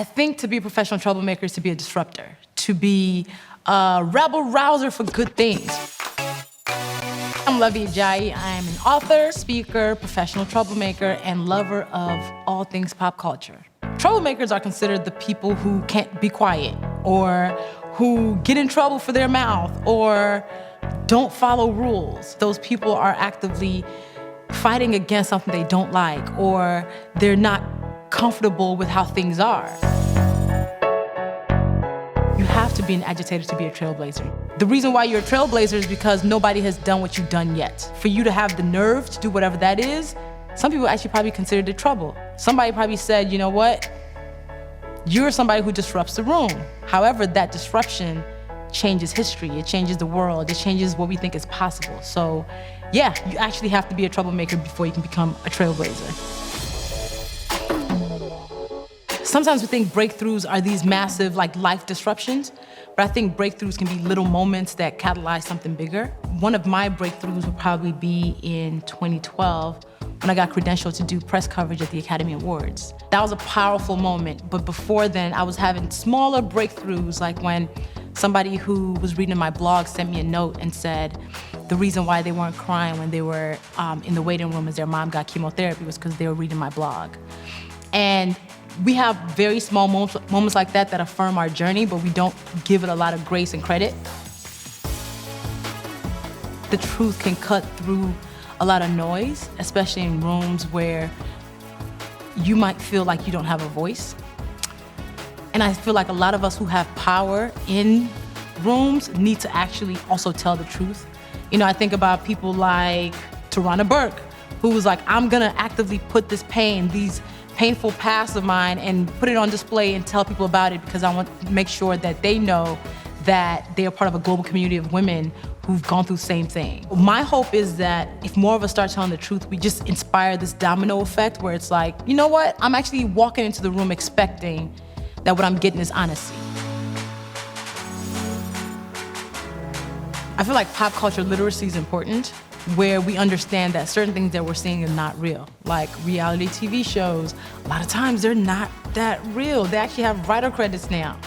I think to be a professional troublemaker is to be a disruptor, to be a rebel-rouser for good things. I'm Luvvie Ajayi. I am an author, speaker, professional troublemaker, and lover of all things pop culture. Troublemakers are considered the people who can't be quiet, or who get in trouble for their mouth, or don't follow rules. Those people are actively fighting against something they don't like, or they're not comfortable with how things are. You have to be an agitator to be a trailblazer. The reason why you're a trailblazer is because nobody has done what you've done yet. For you to have the nerve to do whatever that is, some people actually probably considered it trouble. Somebody probably said, you know what? You're somebody who disrupts the room. However, that disruption changes history, it changes the world, it changes what we think is possible. So yeah, you actually have to be a troublemaker before you can become a trailblazer. Sometimes we think breakthroughs are these massive life disruptions, but I think breakthroughs can be little moments that catalyze something bigger. One of my breakthroughs would probably be in 2012 when I got credentialed to do press coverage at the Academy Awards. That was a powerful moment, but before then I was having smaller breakthroughs, like when somebody who was reading my blog sent me a note and said the reason why they weren't crying when they were in the waiting room as their mom got chemotherapy was because they were reading my blog. And we have very small moments like that that affirm our journey, but we don't give it a lot of grace and credit. The truth can cut through a lot of noise, especially in rooms where you might feel like you don't have a voice. And I feel like a lot of us who have power in rooms need to actually also tell the truth. You know, I think about people like Tarana Burke, who was like, I'm gonna actively put this pain, these painful past of mine, and put it on display and tell people about it because I want to make sure that they know that they are part of a global community of women who've gone through the same thing. My hope is that if more of us start telling the truth, we just inspire this domino effect where it's like, you know what? I'm actually walking into the room expecting that what I'm getting is honesty. I feel like pop culture literacy is important, where we understand that certain things that we're seeing are not real. Like reality TV shows, a lot of times they're not that real. They actually have writer credits now.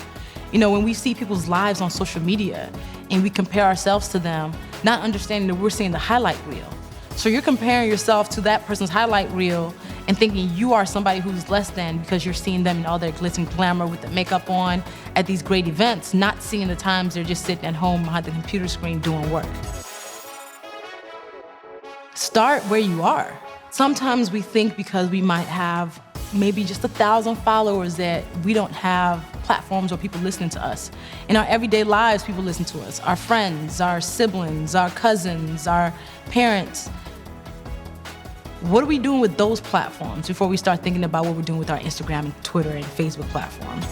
You know, when we see people's lives on social media and we compare ourselves to them, not understanding that we're seeing the highlight reel. So you're comparing yourself to that person's highlight reel and thinking you are somebody who's less than because you're seeing them in all their glitz and glamour with the makeup on at these great events, not seeing the times they're just sitting at home behind the computer screen doing work. Start where you are. Sometimes we think because we might have maybe just 1,000 followers that we don't have platforms or people listening to us. In our everyday lives, people listen to us. Our friends, our siblings, our cousins, our parents. What are we doing with those platforms before we start thinking about what we're doing with our Instagram and Twitter and Facebook platforms?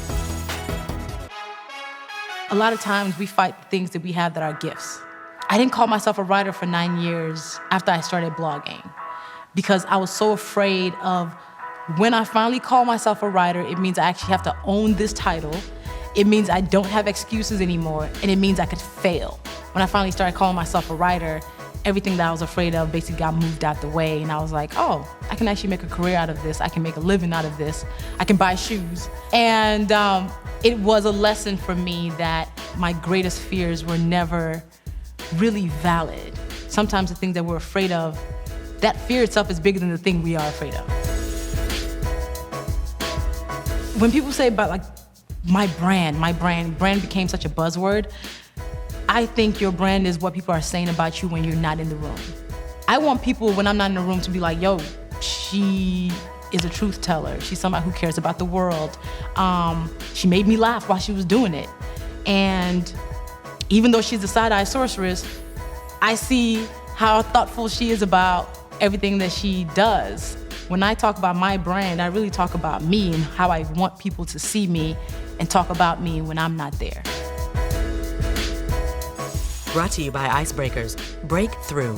A lot of times we fight the things that we have that are gifts. I didn't call myself a writer for 9 years after I started blogging because I was so afraid of when I finally call myself a writer, it means I actually have to own this title. It means I don't have excuses anymore, and it means I could fail. When I finally started calling myself a writer, everything that I was afraid of basically got moved out the way, and I was like, oh, I can actually make a career out of this. I can make a living out of this. I can buy shoes. And it was a lesson for me that my greatest fears were never really valid. Sometimes the things that we're afraid of, that fear itself is bigger than the thing we are afraid of. When people say about my brand became such a buzzword, I think your brand is what people are saying about you when you're not in the room. I want people, when I'm not in the room, to be like, yo, she is a truth teller. She's somebody who cares about the world. She made me laugh while she was doing it. And even though she's a side-eye sorceress, I see how thoughtful she is about everything that she does. When I talk about my brand, I really talk about me and how I want people to see me and talk about me when I'm not there. Brought to you by Icebreakers. Break through.